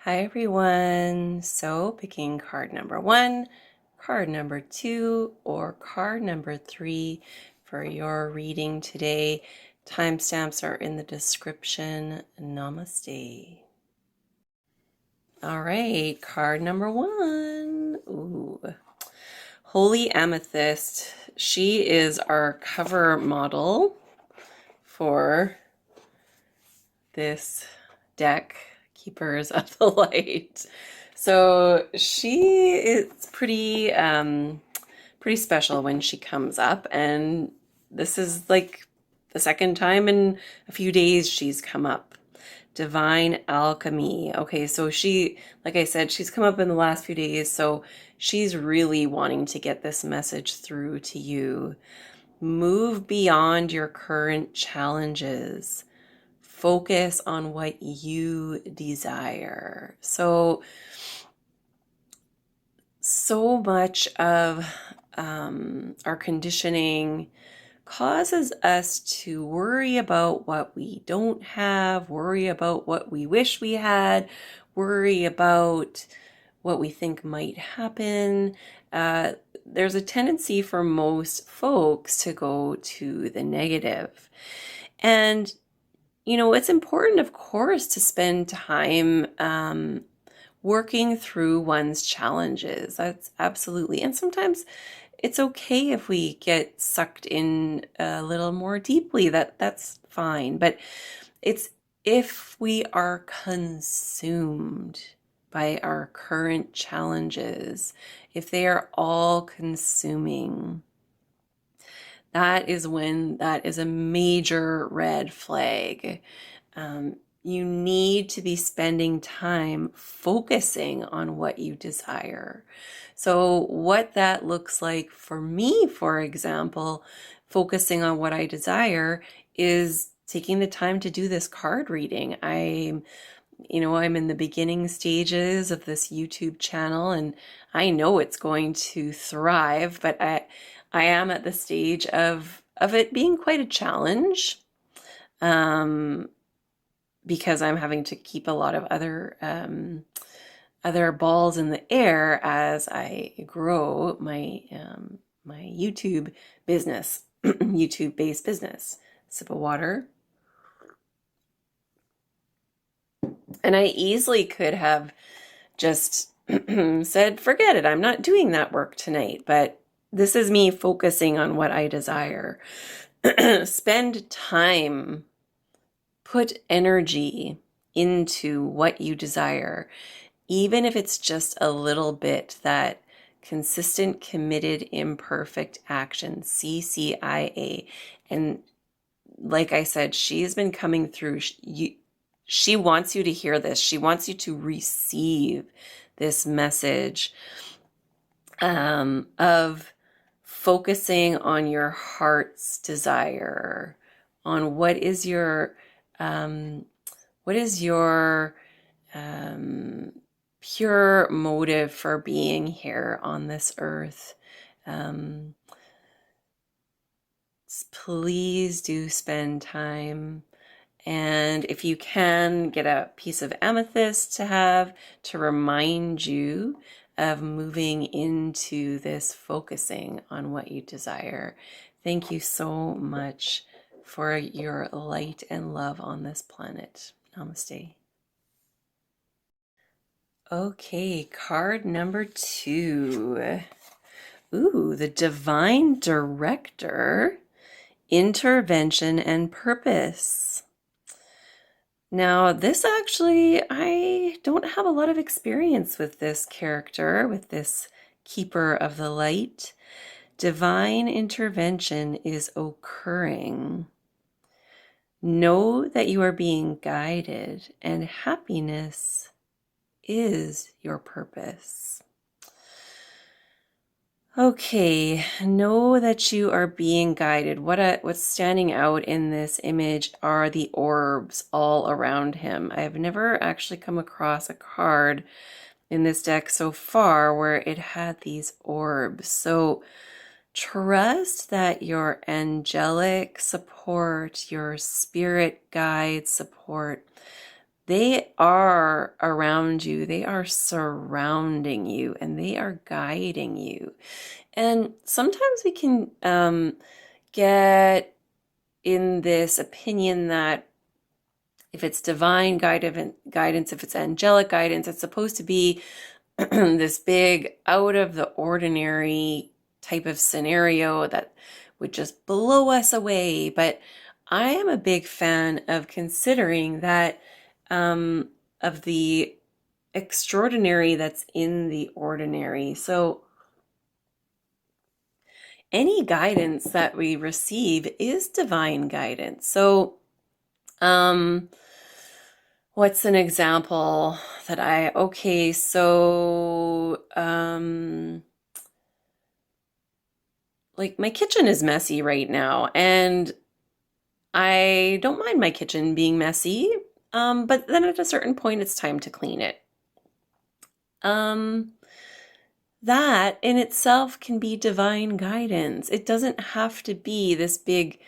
Hi everyone. So picking card number 1, card number 2, or card number 3 for your reading today. Timestamps are in the description. Namaste. All right, card number 1. Ooh. Holy Amethyst. She is our cover model for this deck, Keepers of the Light. So she is pretty special when she comes up, and this is like the second time in a few days she's come up. Divine Alchemy. Okay, so she, like I said, she's come up in the last few days, so she's really wanting to get this message through to you. Move beyond your current challenges. Focus on what you desire. So much of our conditioning causes us to worry about what we don't have, worry about what we wish we had, worry about what we think might happen. There's a tendency for most folks to go to the negative. And it's important, of course, to spend time working through one's challenges. That's absolutely. And sometimes it's okay if we get sucked in a little more deeply. That's fine. But it's if we are consumed by our current challenges, if they are all consuming, that is when that is a major red flag. You need to be spending time focusing on what you desire. So what that looks like for me, for example, focusing on what I desire is taking the time to do this card reading. I'm in the beginning stages of this YouTube channel, and I know it's going to thrive, but I am at the stage of it being quite a challenge, because I'm having to keep a lot of other balls in the air as I grow my my YouTube business, YouTube-based business. Sip of water. And I easily could have just said, forget it, I'm not doing that work tonight. But this is me focusing on what I desire. Spend time, put energy into what you desire, even if it's just a little bit. That consistent, committed, imperfect action, CCIA. And like I said, she's been coming through. She wants you to hear this. She wants you to receive this message of focusing on your heart's desire, on what is your pure motive for being here on this earth. Please do spend time. And if you can, get a piece of amethyst to have to remind you of moving into this focusing on what you desire. Thank you so much for your light and love on this planet. Namaste. Okay, card number 2. Ooh, the Divine Director, Intervention and Purpose. Now, this actually, I don't have a lot of experience with this character, with this Keeper of the Light. Divine intervention is occurring. Know that you are being guided, and happiness is your purpose. Okay, know that you are being guided. What's standing out in this image are the orbs all around him. I have never actually come across a card in this deck so far where it had these orbs. So trust that your angelic support, your spirit guide support, They are around you, they are surrounding you, and they are guiding you. And sometimes we can get in this opinion that if it's divine guidance, if it's angelic guidance, it's supposed to be this big out of the ordinary type of scenario that would just blow us away. But I am a big fan of considering that of the extraordinary that's in the ordinary. So any guidance that we receive is divine guidance. So what's an example that okay, so like my kitchen is messy right now, and I don't mind my kitchen being messy, but then at a certain point it's time to clean it. That in itself can be divine guidance. It doesn't have to be this big,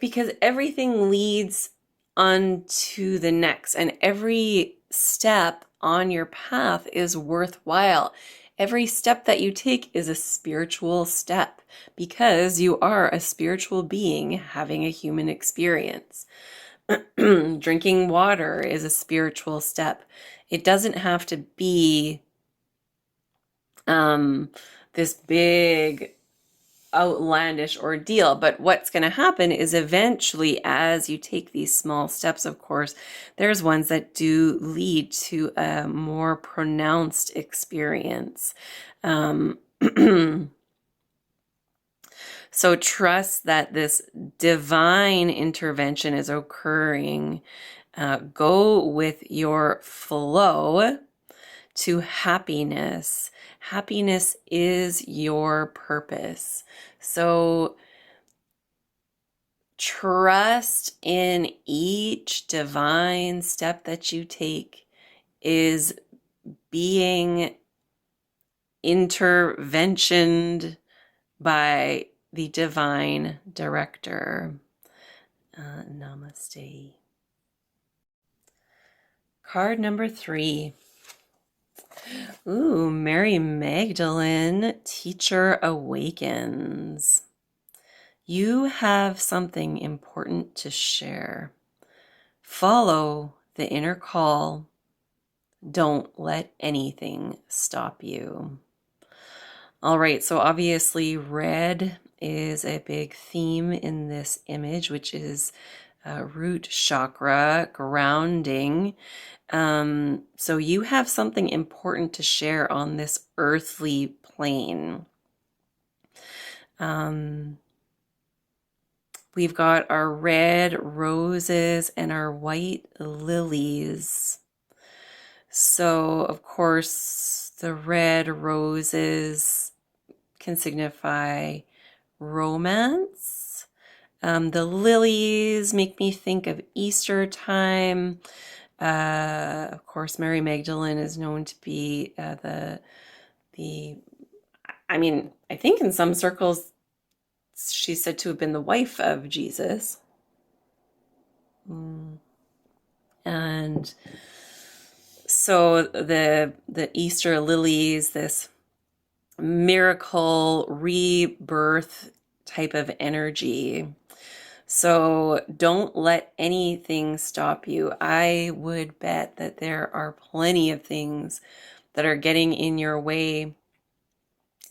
because everything leads onto the next, and every step on your path is worthwhile. Every step that you take is a spiritual step because you are a spiritual being having a human experience. Drinking water is a spiritual step. It doesn't have to be this big outlandish ordeal, but what's going to happen is eventually, as you take these small steps, of course, there's ones that do lead to a more pronounced experience. So trust that this divine intervention is occurring. Go with your flow to happiness. Happiness is your purpose. So trust in each divine step that you take is being interventioned by the divine director. Namaste. Card number 3. Ooh, Mary Magdalene, Teacher Awakens. You have something important to share. Follow the inner call. Don't let anything stop you. All right, so obviously red is a big theme in this image, which is root chakra, grounding. So you have something important to share on this earthly plane. We've got our red roses and our white lilies. So, of course, the red roses can signify romance. The lilies make me think of Easter time. Of course, Mary Magdalene is known to be I think in some circles she's said to have been the wife of Jesus. And so the Easter lilies, this miracle rebirth type of energy. So don't let anything stop you. I would bet that there are plenty of things that are getting in your way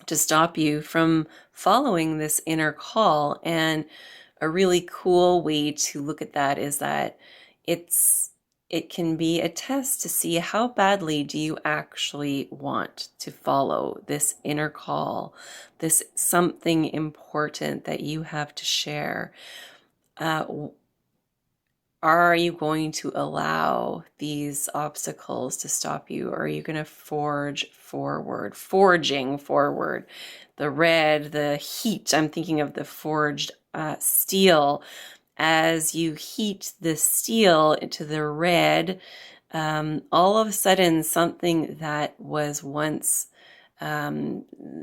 to stop you from following this inner call. And a really cool way to look at that is that it can be a test to see how badly do you actually want to follow this inner call, this something important that you have to share. Are you going to allow these obstacles to stop you, or are you going to forging forward? The red, the heat, I'm thinking of the forged steel. As you heat the steel into the red, all of a sudden something that was once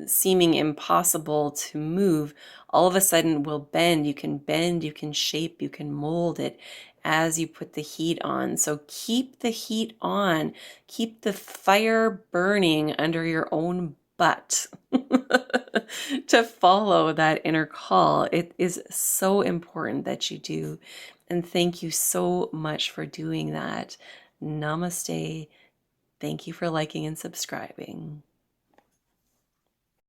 seeming impossible to move, all of a sudden will bend. You can shape, you can mold it. as you put the heat on. So keep the heat on, keep the fire burning under your own butt to follow that inner call. It is so important that you do. And thank you so much for doing that. Namaste. Thank you for liking and subscribing.